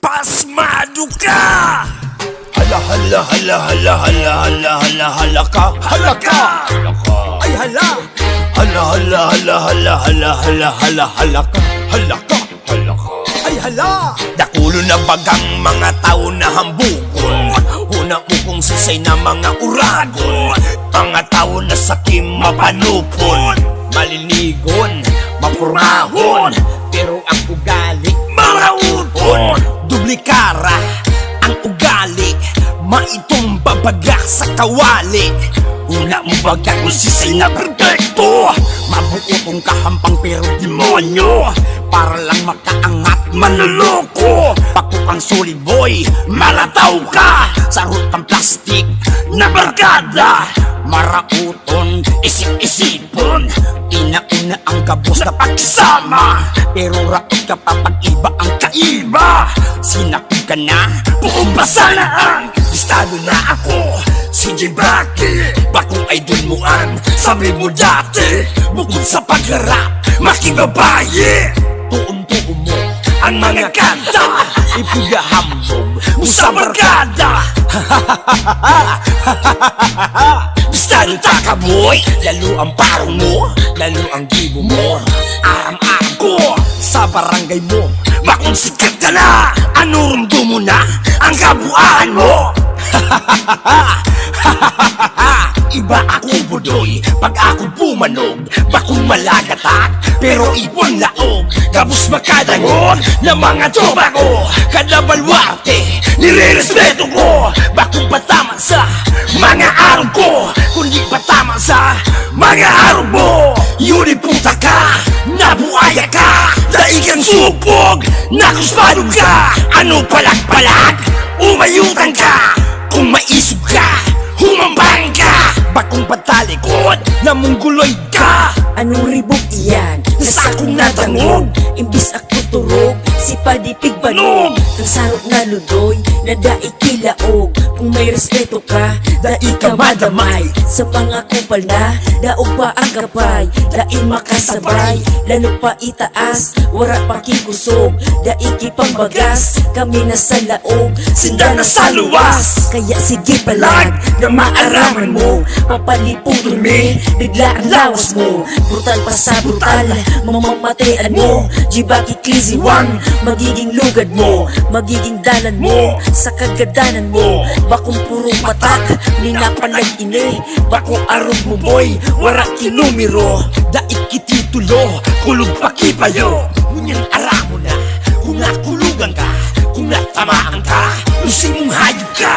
Pasmado ka! Hala hala hala hala hala hala hala hala ka. Hala ka! Ay hala! Hala hala hala hala hala hala hala hala ka. Hala ka. Hala ka. Ay hala! Dakulo na bagang mga tao na hambukon. Una mo kong sisay na mga uragon. Mga tao na sakim mapanupon. Malinigon, mapurahon, pero ang ugali marauton. Dublikara ang ugali, maitumba baga sa kawali. Una mo baga kung sisay na perfecto. Mabuo kong kahampang pero demonyo. Para lang makaangat manloloko. Pakok ang solid boy, malataw ka. Sarot ang plastic na barkada. Marauton, isip-isipon. Ina-una ang gabos na pagsama. Pero raot ka pa pag iba ang kaiba. Sinakog ka na, buong basa na ang listado na ako. Si J. Bracky, bakong idol mo ang sabi mo dati. Bukod sa pagharap, makibabayi. Tuon-tuon mo ang mga kanta. Ipigahambog mo sa barkada. Listado taka boy, lalo ang parong mo, lalo ang gibo mo. Aram-aram ko sa barangay mo, bakong sikat ka na. Ano rumdo mo na ang kabuuan mo? Iba ako budoy, pag ako bumanog, bakong malagatak, pero ipon laog. Kabus makadangon ng mga tropa ko, kada balwarte, nire-respeto ko. Bakong patama sa mga araw ko, kundi patama sa mga araw mo. Yuni puta ka, nabuaya ka, daig ang supog, nakuspadog ka. Ano palag-palag, umayutang ka, kung maisog ka, humambang ka. Bakong patalikod, namungguloy ka. Anong ribog iyan? Nasa akong natangog, Imbis ako turog, si padipig banog. Ang sarot na ludoy, na daig kilaog. Kung may respeto ka, daig ka madamay. Sa pangakupal na, daog pa ang kapay. Daig makasabay, lalo pa itaas. Wara pa kikusog, daig ipangbagas. Kami na sa laog, sinda na sa luwas. Kaya sige palag, na maaraman mo. Papalipudon me, bigla ang lawas mo. Brutal pa sa brutal, mamamatayan mo. Jibaki Clizzy One, magiging lugad mo. Magiging dalan mo, sa kagadanan mo. Bakong puro patak, ninapalag ini. Bakong arog mo boy, wara kinumiro. Daig kititulo, kulog pa kipayo. Ngunyan ara mo na, kung nakulugan ka, kung natamaan ka, using mong hayop ka.